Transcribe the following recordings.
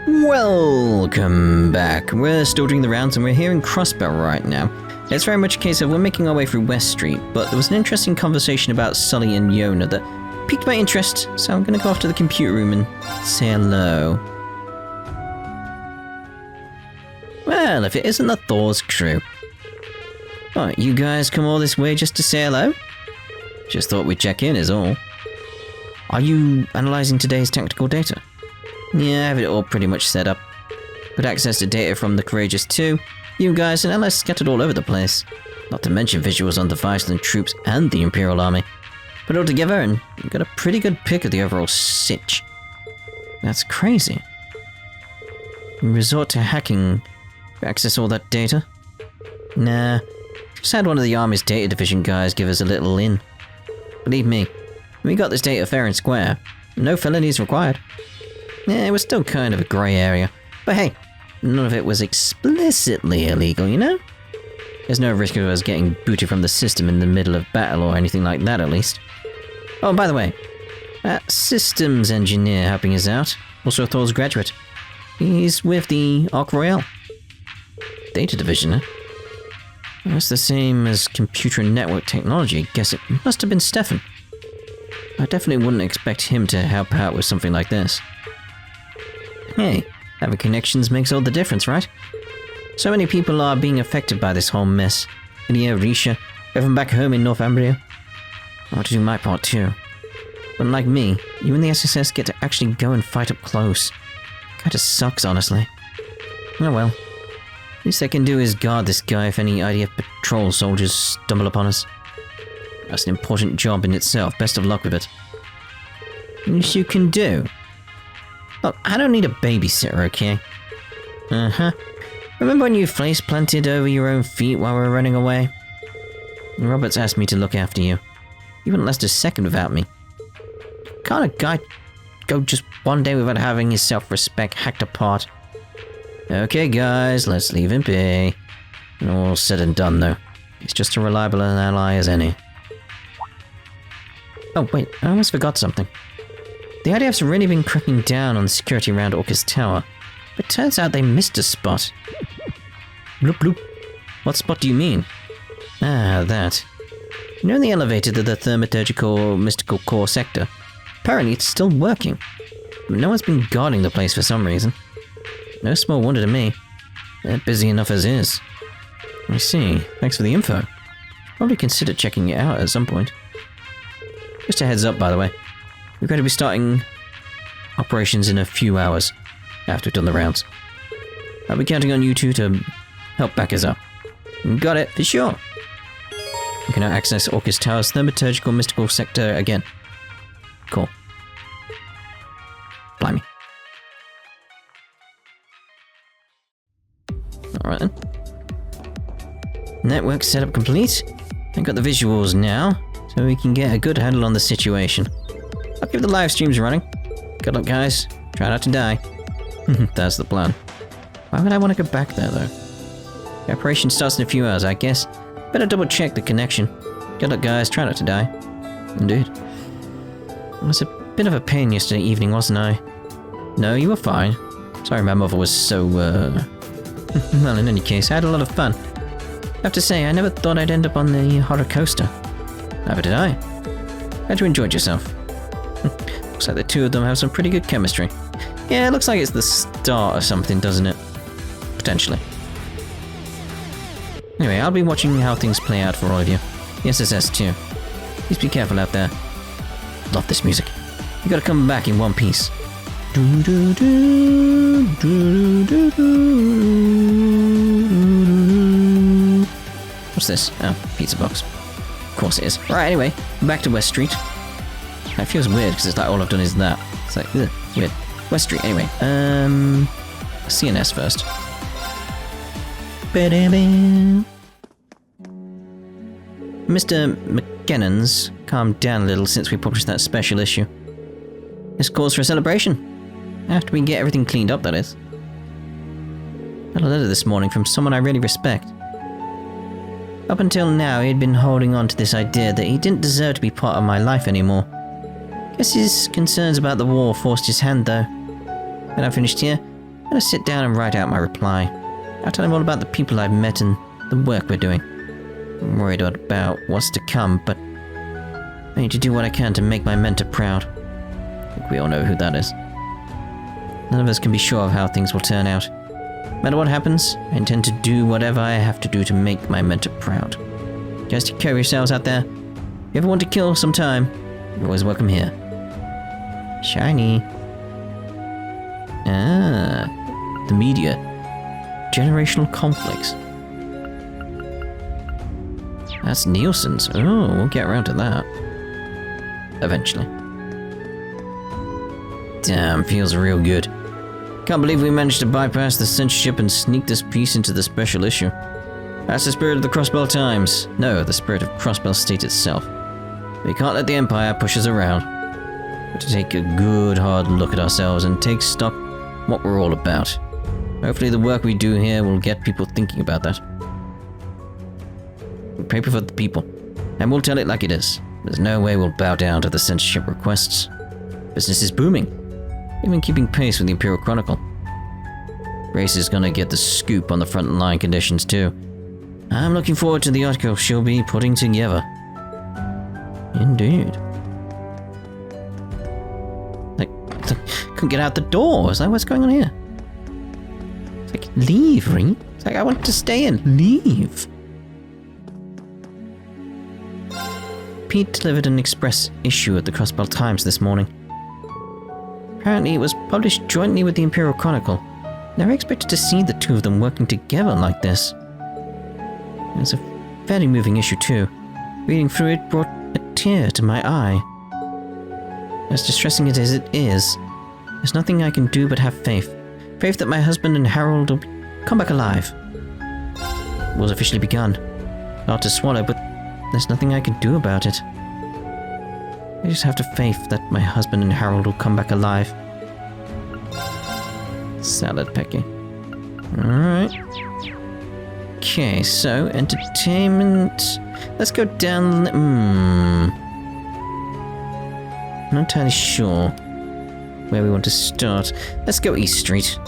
Welcome back. We're still doing the rounds and we're here in Crossbell right now. It's very much a case of we're making our way through West Street, but there was an interesting conversation about Sully and Yona that piqued my interest, so I'm going to go off to the computer room and say hello. Well, if it isn't the Thor's crew. What, you guys come all this way just to say hello? Just thought we'd check in is all. Are you analysing today's tactical data? Yeah, I have it all pretty much set up. Got access to data from the Courageous too. You guys and allies scattered all over the place. Not to mention visuals on the Viceland troops and the Imperial Army. Put it all together and you got a pretty good pick of the overall sitch. That's crazy. You resort to hacking to access all that data? Nah, just had one of the Army's data division guys give us a little in. Believe me, we got this data fair and square. No felonies required. Yeah, it was still kind of a grey area. But hey, none of it was explicitly illegal, you know? There's no risk of us getting booted from the system in the middle of battle or anything like that, at least. Oh, by the way, that systems engineer helping us out, also Thor's graduate. He's with the Arc Royale. Data division, huh? That's the same as computer and network technology. I guess it must have been Stefan. I definitely wouldn't expect him to help out with something like this. Hey, having connections makes all the difference, right? So many people are being affected by this whole mess. Ilia, Risha, everyone back home in Northumbria. I want to do my part too. But unlike me, you and the SSS get to actually go and fight up close. Kinda sucks, honestly. Oh well. Least I can do is guard this guy if any IDF patrol soldiers stumble upon us. That's an important job in itself. Best of luck with it. Least you can do. Look, I don't need a babysitter, okay? Uh-huh. Remember when you face planted over your own feet while we were running away? Roberts asked me to look after you. You wouldn't last a second without me. Can't a guy go just one day without having his self-respect hacked apart? Okay, guys, let's leave him be. And all said and done, though. He's just a reliable an ally as any. Oh, wait, I almost forgot something. The IDF's really been cracking down on the security around Orcus Tower, but turns out they missed a spot. Bloop bloop. What spot do you mean? Ah, that. You know the elevator to the Thaumaturgical Mystical Core sector? Apparently it's still working. But no one's been guarding the place for some reason. No small wonder to me. They're busy enough as is. I see. Thanks for the info. Probably consider checking it out at some point. Just a heads up, by the way. We're going to be starting operations in a few hours after we've done the rounds. I'll be counting on you two to help back us up. Got it, for sure. We can now access Orcus Tower's Thaumaturgical Mystical Sector again. Cool. Blimey. Alright then. Network setup complete. I've got the visuals now, so we can get a good handle on the situation. I'll keep the live streams running. Good luck, guys. Try not to die. That's the plan. Why would I want to go back there, though? The operation starts in a few hours, I guess. Better double check the connection. Good luck, guys. Try not to die. Indeed. I was a bit of a pain yesterday evening, wasn't I? No, you were fine. Sorry my mother was so, Well, in any case, I had a lot of fun. I have to say, I never thought I'd end up on the horror coaster. Neither did I. How'd you enjoy yourself? Looks like the two of them have some pretty good chemistry. Yeah, it looks like it's the start of something, doesn't it? Potentially. Anyway, I'll be watching how things play out for all of you. The SSS too. Please be careful out there. Love this music. You gotta come back in one piece. What's this? Oh, pizza box. Of course it is. Right, anyway, back to West Street. That feels weird because it's like all I've done is that. It's like, ugh, weird. West Street, anyway. CNS first. Mr. McKennan's calmed down a little since we published that special issue. It's cause for a celebration. After we get everything cleaned up, that is. I got a letter this morning from someone I really respect. Up until now, he'd been holding on to this idea that he didn't deserve to be part of my life anymore. Guess his concerns about the war forced his hand, though. When I finished here, gonna sit down and write out my reply. I'll tell him all about the people I've met and the work we're doing. I'm worried about what's to come, but I need to do what I can to make my mentor proud. I think we all know who that is. None of us can be sure of how things will turn out. No matter what happens, I intend to do whatever I have to do to make my mentor proud. You guys take care of yourselves out there. If you ever want to kill sometime, you're always welcome here. Shiny. Ah, the media. Generational conflicts. That's Nielsen's. Oh, we'll get around to that. Eventually. Damn, feels real good. Can't believe we managed to bypass the censorship and sneak this piece into the special issue. That's the spirit of the Crossbell Times. No, the spirit of Crossbell State itself. We can't let the Empire push us around. We have to take a good hard look at ourselves and take stock what we're all about. Hopefully the work we do here will get people thinking about that. We pray for the people, and we'll tell it like it is. There's no way we'll bow down to the censorship requests. Business is booming, even keeping pace with the Imperial Chronicle. Grace is gonna get the scoop on the front line conditions too. I'm looking forward to the article she'll be putting together. Indeed. Like, couldn't get out the door. Is that what's going on here? It's like, leave, Rean. It's like, I want to stay and leave. Pete delivered an express issue at the Crossbell Times this morning. Apparently it was published jointly with the Imperial Chronicle. Never expected to see the two of them working together like this. It's a fairly moving issue too. Reading through it brought a tear to my eye. As distressing as it is, there's nothing I can do but have faith. Faith that my husband and Harold will come back alive. It was officially begun. Hard to swallow, but there's nothing I can do about it. I just have to faith that my husband and Harold will come back alive. Salad Pecky. Alright. Okay, so entertainment. Let's go down. Not entirely sure where we want to start. Let's go East Street.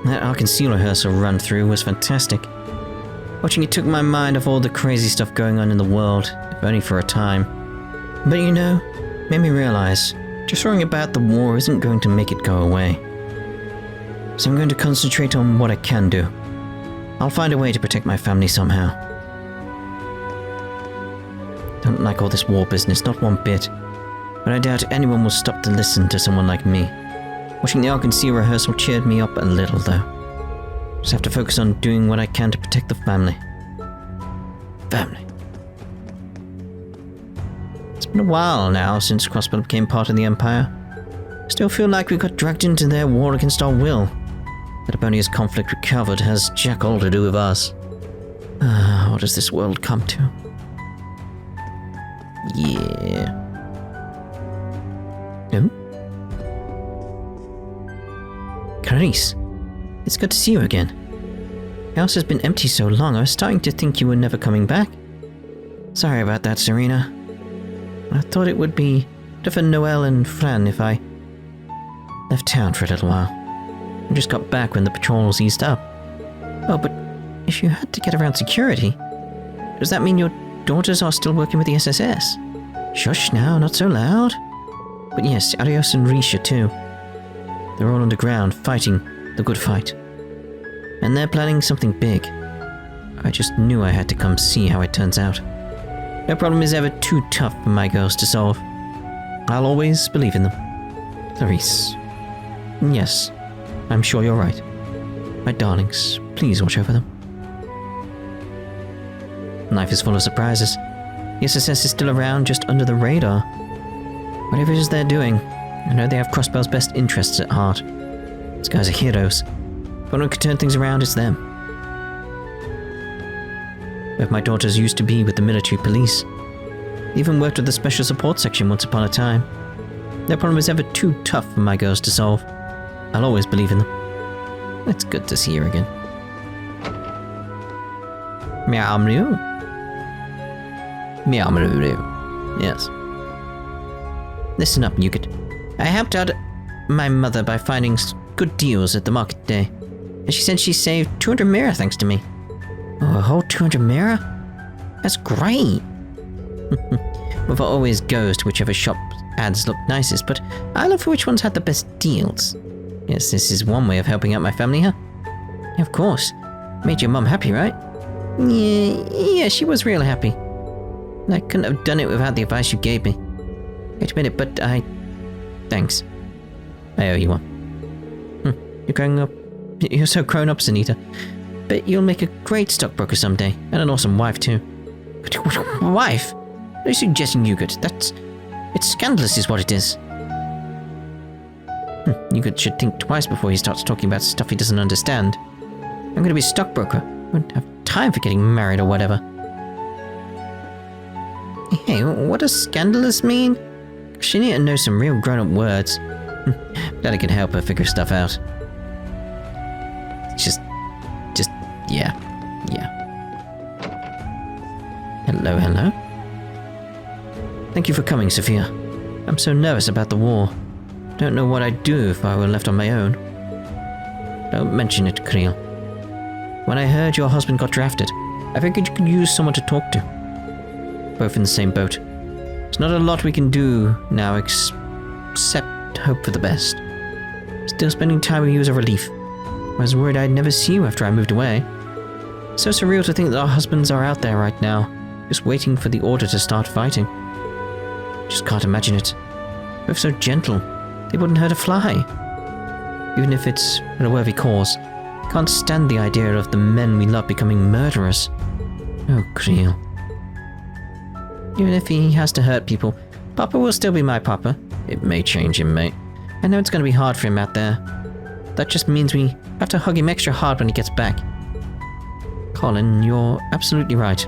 That Arkansas rehearsal run through was fantastic. Watching it took my mind off all the crazy stuff going on in the world, if only for a time. But you know, made me realize, just worrying about the war isn't going to make it go away. So I'm going to concentrate on what I can do. I'll find a way to protect my family somehow. Don't like all this war business, not one bit. But I doubt anyone will stop to listen to someone like me. Watching the Arkansas rehearsal cheered me up a little, though. Just have to focus on doing what I can to protect the family. Family. It's been a while now since Crossbell became part of the Empire. Still feel like we got dragged into their war against our will. Erebonia's conflict with Calvard has jack all to do with us. What does this world come to? Yeah. No? Clarice, it's good to see you again. The house has been empty so long, I was starting to think you were never coming back. Sorry about that, Serena. I thought it would be better for Noelle and Fran if I left town for a little while. I just got back when the patrols eased up. Oh, but if you had to get around security, does that mean your daughters are still working with the SSS? Shush now, not so loud. But yes, Arios and Risha too. They're all underground, fighting the good fight. And they're planning something big. I just knew I had to come see how it turns out. No problem is ever too tough for my girls to solve. I'll always believe in them. Clarice. Yes, I'm sure you're right. My darlings, please watch over them. Life is full of surprises. The SSS is still around, just under the radar. Whatever it is they're doing, I know they have Crossbell's best interests at heart. These guys are heroes. If anyone could turn things around, it's them. Both my daughters used to be with the military police. They even worked with the special support section once upon a time. No problem is ever too tough for my girls to solve. I'll always believe in them. It's good to see her again. Meow meow. Meow meow. Yes. Listen up, Nugget. I helped out my mother by finding good deals at the market day. And she said she saved 200 mira thanks to me. Oh, a whole 200 mira? That's great! Mother always goes to whichever shop ads look nicest, but I look for which ones had the best deals. Yes, this is one way of helping out my family, huh? Yeah, of course. Made your mum happy, right? Yeah, she was real happy. I couldn't have done it without the advice you gave me. Hate to admit it, but thanks. I owe you one. You're growing up. You're so grown up, Sunita. But you'll make a great stockbroker someday, and an awesome wife too. Wife? What are you suggesting, Nugget? It's scandalous is what it is. Nugget should think twice before he starts talking about stuff he doesn't understand. I'm gonna be a stockbroker. I won't have time for getting married or whatever. Hey, what does scandalous mean? She need to know some real grown-up words. Glad I can help her figure stuff out. Yeah. Hello. Thank you for coming, Sophia. I'm so nervous about the war. Don't know what I'd do if I were left on my own. Don't mention it, Creel. When I heard your husband got drafted, I figured you could use someone to talk to. Both in the same boat. There's not a lot we can do now except hope for the best. Still spending time with you is a relief. I was worried I'd never see you after I moved away. So surreal to think that our husbands are out there right now, just waiting for the order to start fighting. Just can't imagine it. Both so gentle, they wouldn't hurt a fly. Even if it's in a worthy cause, can't stand the idea of the men we love becoming murderers. Oh, Creel. Even if he has to hurt people, Papa will still be my Papa. It may change him, mate. I know it's going to be hard for him out there. That just means we have to hug him extra hard when he gets back. Colin, you're absolutely right.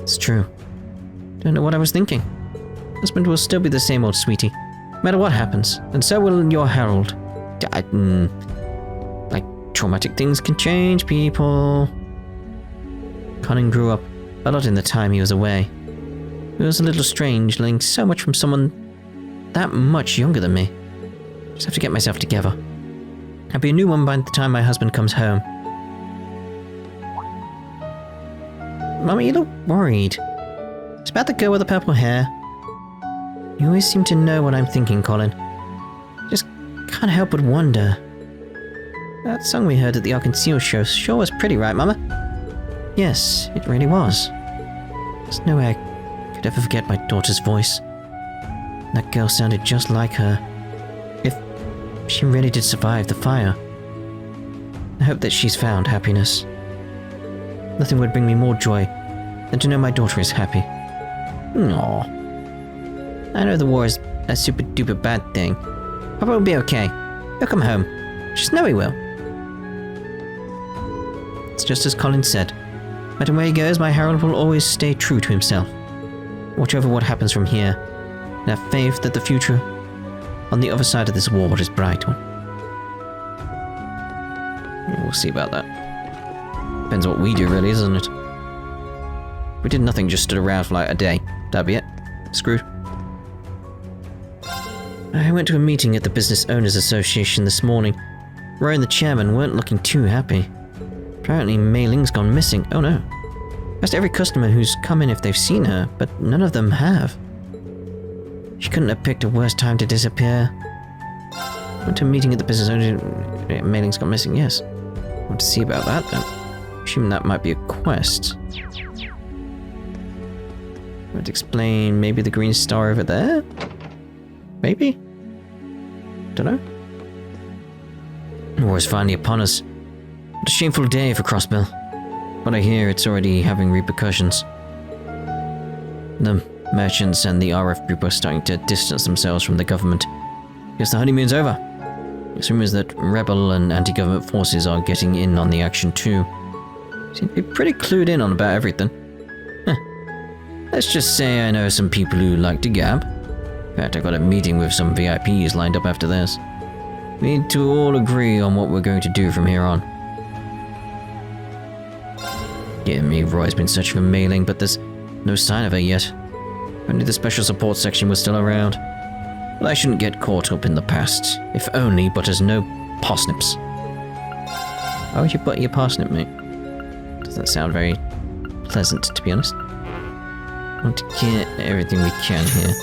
It's true. Don't know what I was thinking. Husband will still be the same old sweetie, no matter what happens, and so will your Harold. Like, traumatic things can change people. Colin grew up a lot in the time he was away. It was a little strange, learning so much from someone that much younger than me. Just have to get myself together. I'll be a new one by the time my husband comes home. Mama, you look worried. It's about the girl with the purple hair. You always seem to know what I'm thinking, Colin. Just can't help but wonder. That song we heard at the Arkansas show sure was pretty, right, Mama? Yes, it really was. There's no way I could ever forget my daughter's voice. That girl sounded just like her. If she really did survive the fire. I hope that she's found happiness. Nothing would bring me more joy than to know my daughter is happy. Aww. I know the war is a super duper bad thing. Papa will be okay. He'll come home. Just know he will. It's just as Colin said. No matter where he goes, my Harold will always stay true to himself. Watch over what happens from here, and have faith that the future on the other side of this war is a bright one. We'll see about that. Depends what we do, really, isn't it? If we did nothing, just stood around for like a day. That'd be it. Screwed. I went to a meeting at the Business Owners Association this morning. Roy and the chairman weren't looking too happy. Apparently Mei Ling's gone missing. Oh no. Asked every customer who's come in if they've seen her, but none of them have. She couldn't have picked a worse time to disappear. Went to a meeting at the Business Owners... Mei Ling's gone missing, yes. Want to see about that then. Assuming that might be a quest. Would explain maybe the green star over there? Maybe? Dunno. War is finally upon us. What a shameful day for Crossbell. What I hear, it's already having repercussions. The merchants and the RF group are starting to distance themselves from the government. Guess the honeymoon's over. There's rumors that rebel and anti-government forces are getting in on the action too. Seem to be pretty clued in on about everything. Let's just say I know some people who like to gab. In fact, I got a meeting with some VIPs lined up after this. We need to all agree on what we're going to do from here on. Yeah, me, Roy's been searching for Mei Ling, but there's no sign of her yet. Only the special support section was still around. But I shouldn't get caught up in the past. If only, but as no parsnips. Why would you butter your parsnip, mate? Doesn't sound very pleasant, to be honest. I want to get everything we can here.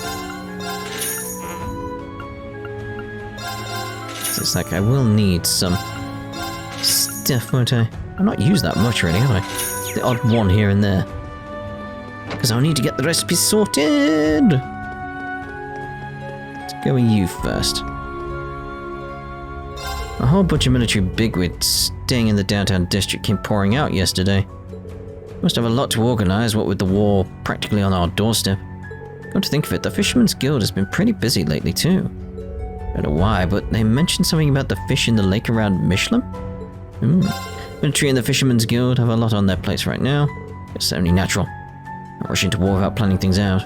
So it's like I will need some stuff, won't I? I've not used that much really, have I? The odd one here and there. Because I'll need to get the recipe sorted! Let's go with you first. A whole bunch of military bigwigs staying in the downtown district came pouring out yesterday. Must have a lot to organize, what with the war practically on our doorstep. Come to think of it, the Fisherman's Guild has been pretty busy lately too. Don't know why, but they mentioned something about the fish in the lake around Michelin? Military and the Fisherman's Guild have a lot on their plates right now. It's only natural. Not rushing to war without planning things out.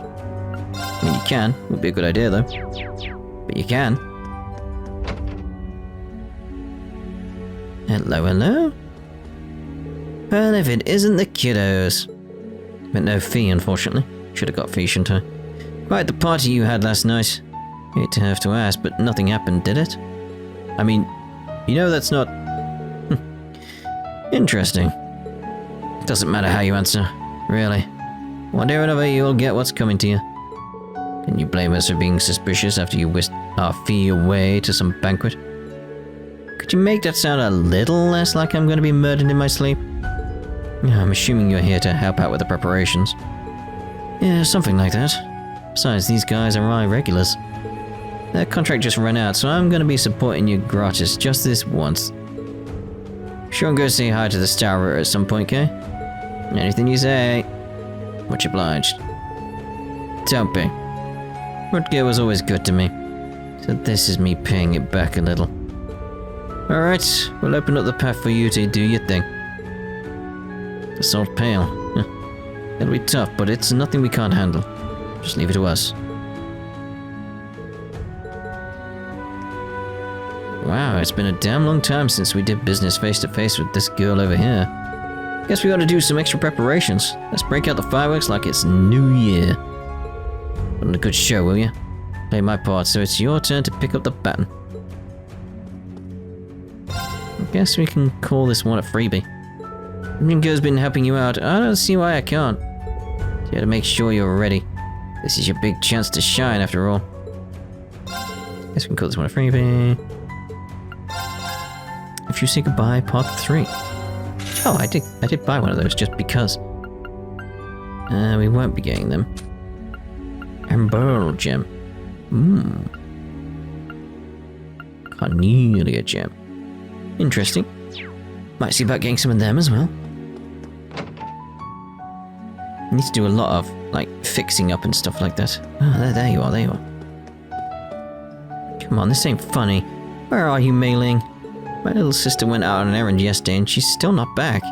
I mean, you can. Would be a good idea, though. But you can. Hello, hello? Well, if it isn't the kiddos. But no fee, unfortunately. Should have got fee, shouldn't I? Quite the party you had last night. Hate to have to ask, but nothing happened, did it? I mean, you know that's not... Interesting. Doesn't matter how you answer, really. One day or another you'll get what's coming to you. Can you blame us for being suspicious after you whisked our fee away to some banquet? Could you make that sound a little less like I'm going to be murdered in my sleep? Yeah, I'm assuming you're here to help out with the preparations. Yeah, something like that. Besides, these guys are my regulars. Their contract just ran out, so I'm going to be supporting you gratis just this once. Sure, I'm going to say hi to the Star at some point, okay? Anything you say. Much obliged. Don't be. Rutger was always good to me. So this is me paying it back a little. Alright, we'll open up the path for you to do your thing. The salt pail. It'll be tough, but it's nothing we can't handle. Just leave it to us. Wow, it's been a damn long time since we did business face to face with this girl over here. Guess we ought to do some extra preparations. Let's break out the fireworks like it's New Year. Put on a good show, will you? Play my part, so it's your turn to pick up the baton. I guess we can call this one a freebie. Ringo's been helping you out. I don't see why I can't. You gotta make sure you're ready. This is your big chance to shine, after all. Guess we can call this one a freebie. If you say goodbye, part 3. Oh, I did buy one of those just because. We won't be getting them. Embark gem. Cornelia gem. Interesting. Might see about getting some of them as well. Need to do a lot of, like, fixing up and stuff like that. Oh, there you are, there you are. Come on, this ain't funny. Where are you, Mei-Ling? My little sister went out on an errand yesterday and she's still not back.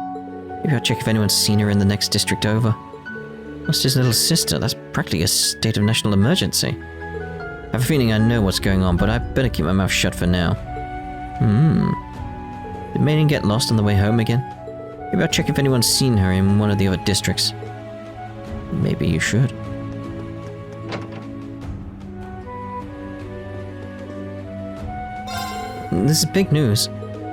Maybe I'll check if anyone's seen her in the next district over. Lost his little sister, that's practically a state of national emergency. I have a feeling I know what's going on, but I better keep my mouth shut for now. Did Mei-Ling get lost on the way home again? Maybe I'll check if anyone's seen her in one of the other districts. Maybe you should. This is big news.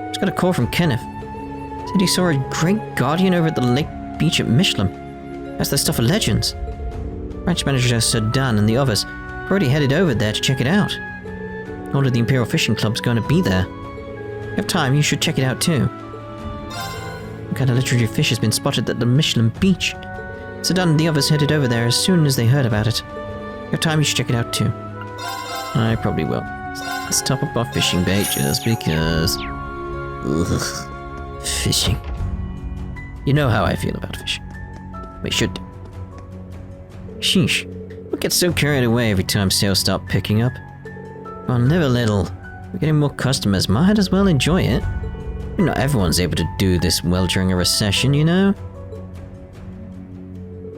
Just got a call from Kenneth. Said he saw a great guardian over at the lake beach at Michelin. That's the stuff of legends. Branch manager Sir Dan and the others have already headed over there to check it out. All of the Imperial Fishing Club's going to be there. If you have time, you should check it out too. What kind of legendary fish has been spotted at the Michelin beach? Sir Dan and the others headed over there as soon as they heard about it. If you have time, you should check it out too. I probably will. Let's top up our fishing bait just because. Ugh. Fishing. You know how I feel about fishing. We should. Sheesh. We'll get so carried away every time sales start picking up. Well, live a little. We're getting more customers. Might as well enjoy it. Not everyone's able to do this well during a recession, you know?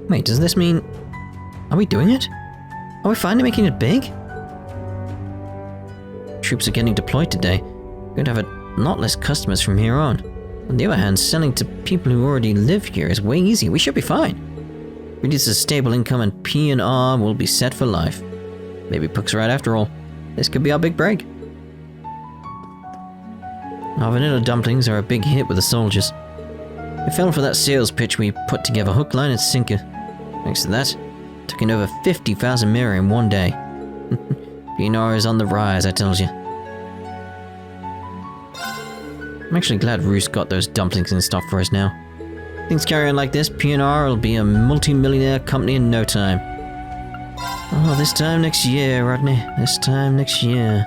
Wait, does this mean... Are we doing it? Are we finally making it big? Troops are getting deployed today. We're going to have a lot less customers from here on. On the other hand, selling to people who already live here is way easier. We should be fine. We need a stable income and P&R will be set for life. Maybe Puck's right after all. This could be our big break. Our vanilla dumplings are a big hit with the soldiers. We fell for that sales pitch we put together hook, line and sinker. Thanks to that, took in over 50,000 mirror in one day. PNR is on the rise, I told you. I'm actually glad Roos got those dumplings and stuff for us now. Things carry on like this, PNR will be a multi-millionaire company in no time. Oh, this time next year, Rodney. This time next year.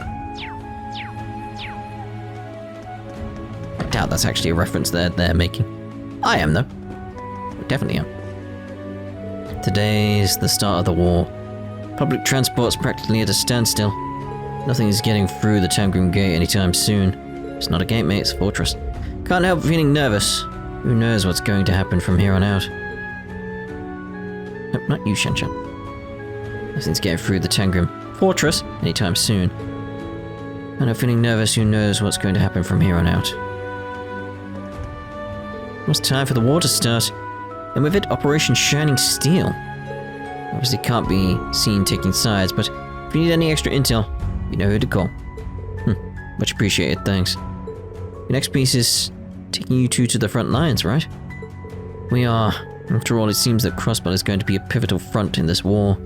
I doubt that's actually a reference they're making. I am, though. I definitely am. Today is the start of the war. Public transport's practically at a standstill. Nothing is getting through the Tangrim Gate anytime soon. It's not a gate, mate, it's a fortress. Can't help feeling nervous. Who knows what's going to happen from here on out? Nope, not you, Shanchan. Nothing's getting through the Tangrim Fortress anytime soon. And I'm feeling nervous, who knows what's going to happen from here on out. It's time for the war to start, and with it, Operation Shining Steel. Obviously can't be seen taking sides, but if you need any extra intel, you know who to call. Much appreciated, thanks. The next piece is taking you two to the front lines, right? We are. After all, it seems that Crossbell is going to be a pivotal front in this war.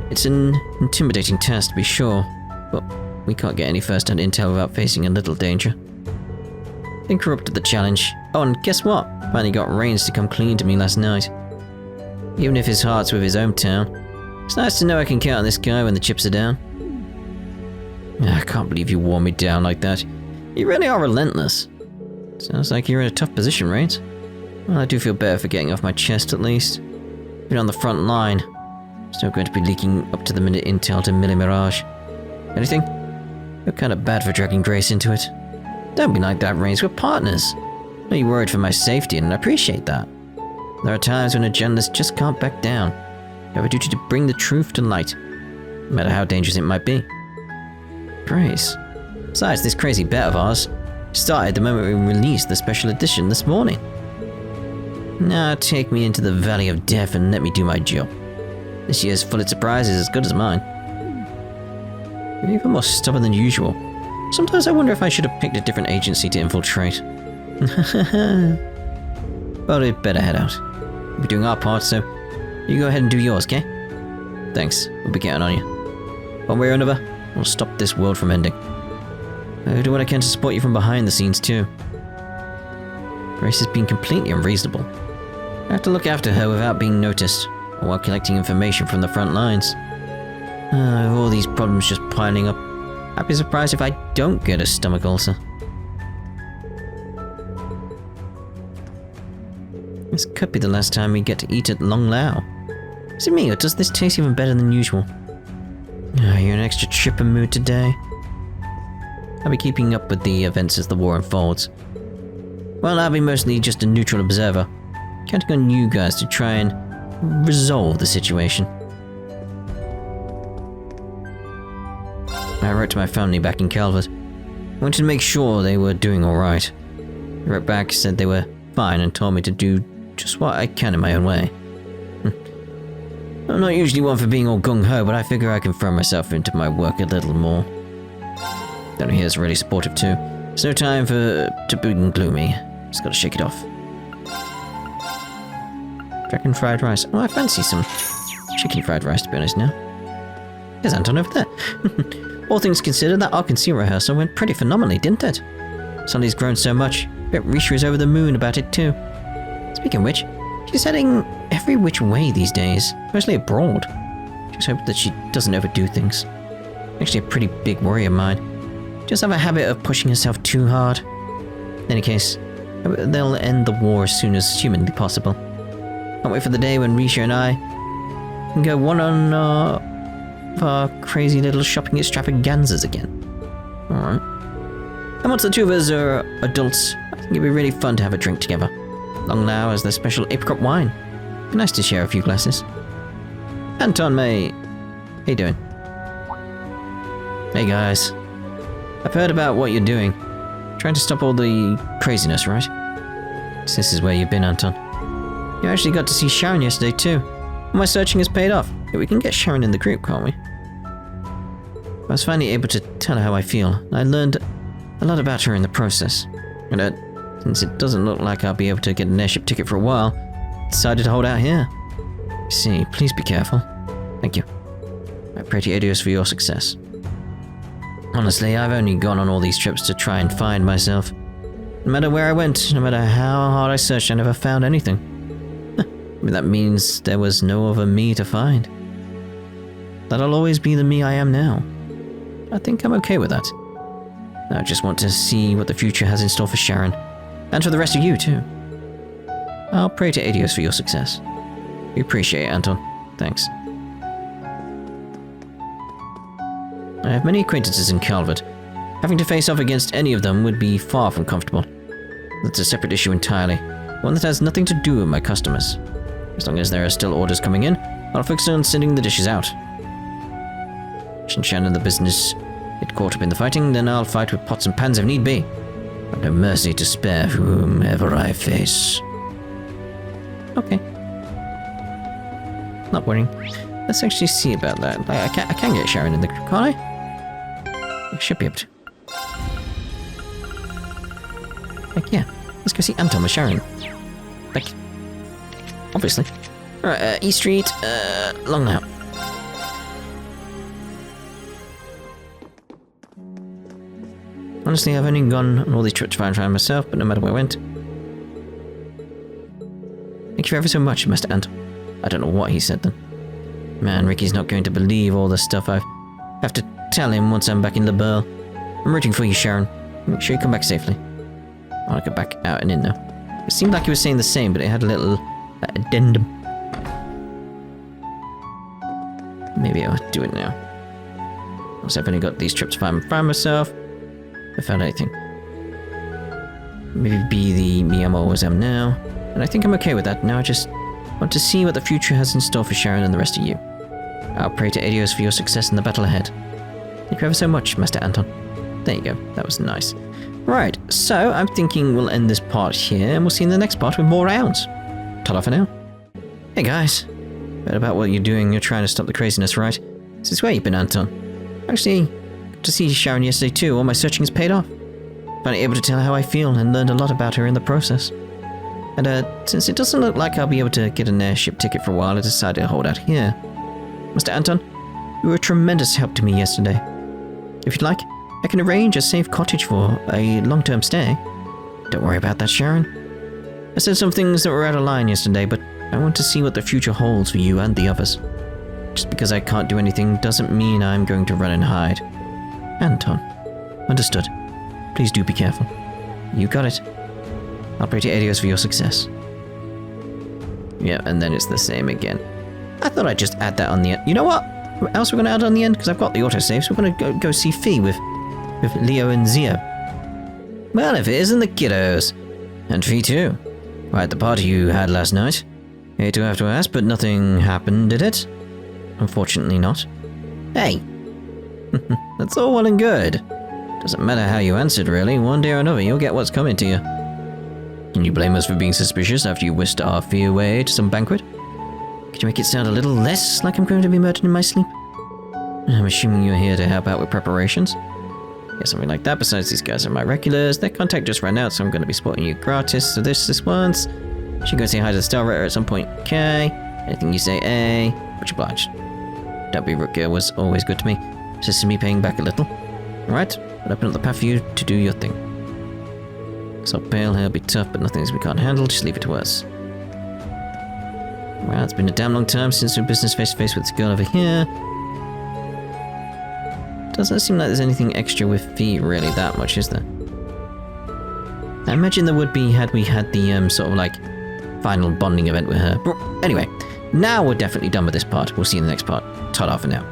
It's an intimidating task to be sure, but we can't get any first-hand intel without facing a little danger. Interrupted the challenge. Oh, and guess what? Finally got Reans to come clean to me last night. Even if his heart's with his hometown, it's nice to know I can count on this guy when the chips are down. I can't believe you wore me down like that. You really are relentless. Sounds like you're in a tough position, Reans. Well, I do feel better for getting off my chest, at least. Been on the front line. Still going to be leaking up-to-the-minute intel to Millie Mirage. Anything? You're kind of bad for dragging Grace into it. Don't be like that, Reans. We're partners. I know you're worried for my safety, and I appreciate that. There are times when a journalist just can't back down. You have a duty to bring the truth to light, no matter how dangerous it might be. Grace. Besides, this crazy bet of ours started the moment we released the special edition this morning. Now take me into the Valley of Death and let me do my job. This year's Full of Surprise is as good as mine. You're even more stubborn than usual. Sometimes I wonder if I should have picked a different agency to infiltrate. Well, we'd better head out. We'll be doing our part, so you go ahead and do yours, okay? Thanks, we'll be getting on you. One way or another, we'll stop this world from ending. I'll do what I can to support you from behind the scenes, too. Grace has been completely unreasonable. I have to look after her without being noticed, or while collecting information from the front lines. With all these problems just piling up, I'd be surprised if I don't get a stomach ulcer. This could be the last time we get to eat at Long Lao. Is it me, or does this taste even better than usual? You're in an extra chipper mood today. I'll be keeping up with the events as the war unfolds. Well, I'll be mostly just a neutral observer, counting on you guys to try and resolve the situation. I wrote to my family back in Calvard. I wanted to make sure they were doing alright. I wrote back, said they were fine, and told me to do just what I can in my own way. I'm not usually one for being all gung-ho, but I figure I can throw myself into my work a little more. Down here's really supportive too. There's no time to be gloomy. Just gotta shake it off. Dragon fried rice. Oh, I fancy some chicken fried rice, to be honest now. There's Anton over there. All things considered, that Arkansas rehearsal went pretty phenomenally, didn't it? Sully's grown so much. I bet Risha is over the moon about it too. Speaking of which, she's heading every which way these days, mostly abroad. Just hope that she doesn't overdo things. Actually a pretty big worry of mine. Just have a habit of pushing herself too hard. In any case, they'll end the war as soon as humanly possible. Can't wait for the day when Risha and I can go one on our crazy little shopping extravaganzas again. Alright. And once the two of us are adults, I think it'd be really fun to have a drink together. Long now as the special apricot wine. Be nice to share a few glasses. Anton, mate. How you doing? Hey guys. I've heard about what you're doing. Trying to stop all the craziness, right? So this is where you've been, Anton. You actually got to see Sharon yesterday too. All my searching has paid off. Yeah, we can get Sharon in the group, can't we? I was finally able to tell her how I feel, and I learned a lot about her in the process. And since it doesn't look like I'll be able to get an airship ticket for a while, I decided to hold out here. See, please be careful. Thank you. I pray to Adios for your success. Honestly, I've only gone on all these trips to try and find myself. No matter where I went, no matter how hard I searched, I never found anything. That means there was no other me to find. That I'll always be the me I am now. I think I'm okay with that. I just want to see what the future has in store for Sharon. And for the rest of you, too. I'll pray to Adios for your success. We appreciate it, Anton. Thanks. I have many acquaintances in Calvard. Having to face off against any of them would be far from comfortable. That's a separate issue entirely, one that has nothing to do with my customers. As long as there are still orders coming in, I'll focus on sending the dishes out. Since Shannon and the business get caught up in the fighting, then I'll fight with pots and pans if need be. I've no mercy to spare for whomever I face. Okay. Not worrying. Let's actually see about that. I can get Sharon in the crew, can't I? I should be able to. Like, yeah. Let's go see Anton with Sharon. Like, obviously. Alright, E Street, long now. Honestly, I've only gone on all these trips to find myself, but no matter where I went. Thank you ever so much, Mr. Anton. I don't know what he said then. Man, Ricky's not going to believe all the stuff I have to tell him once I'm back in the Burl. I'm rooting for you, Sharon. Make sure you come back safely. I want to go back out and in now. It seemed like he was saying the same, but it had a little addendum. Maybe I'll do it now. Also, I've only got these trips to find myself. I found anything. Maybe be the me I'm always am now. And I think I'm okay with that. Now I just want to see what the future has in store for Sharon and the rest of you. I'll pray to Adios for your success in the battle ahead. Thank you ever so much, Master Anton. There you go. That was nice. Right, so I'm thinking we'll end this part here, and we'll see you in the next part with more rounds. Ta-da for now. Hey guys. Heard about what you're doing. You're trying to stop the craziness, right? Since where you been, Anton? Actually, good to see Sharon yesterday too. All my searching has paid off. Finally able to tell her how I feel and learned a lot about her in the process. And since it doesn't look like I'll be able to get an airship ticket for a while, I decided to hold out here. Mr. Anton, you were a tremendous help to me yesterday. If you'd like, I can arrange a safe cottage for a long-term stay. Don't worry about that, Sharon. I said some things that were out of line yesterday, but I want to see what the future holds for you and the others. Just because I can't do anything doesn't mean I'm going to run and hide. Anton. Understood. Please do be careful. You got it. I'll pray to Adios for your success. Yeah, and then it's the same again. I thought I'd just add that on the end. You know what? What else we're going to add on the end? Because I've got the autosave, so we're going to go see Fee with Leo and Zio. Well, if it isn't the kiddos. And Fee too. Right, the party you had last night. Hate to have to ask, but nothing happened, did it? Unfortunately not. Hey! That's all well and good. Doesn't matter how you answered, really. One day or another, you'll get what's coming to you. Can you blame us for being suspicious after you whisked our Fee away to some banquet? Could you make it sound a little less like I'm going to be murdered in my sleep? I'm assuming you're here to help out with preparations. Yeah, something like that. Besides, these guys are my regulars. Their contact just ran out, so I'm going to be supporting you gratis. So this once. Should go say hi to the Star Rater at some point. Okay. Anything you say, A. Much obliged. Don't be rude, girl. Was always good to me. Just me paying back a little. Alright, I'll open up the path for you to do your thing. So pale hair will be tough, but nothing we can't handle. Just leave it to us. Well, it's been a damn long time since we business face to face with this girl over here. Doesn't seem like there's anything extra with Fee really that much, is there? I imagine there would be had we had the sort of like final bonding event with her. But anyway, now we're definitely done with this part. We'll see you in the next part. Ta-da for now.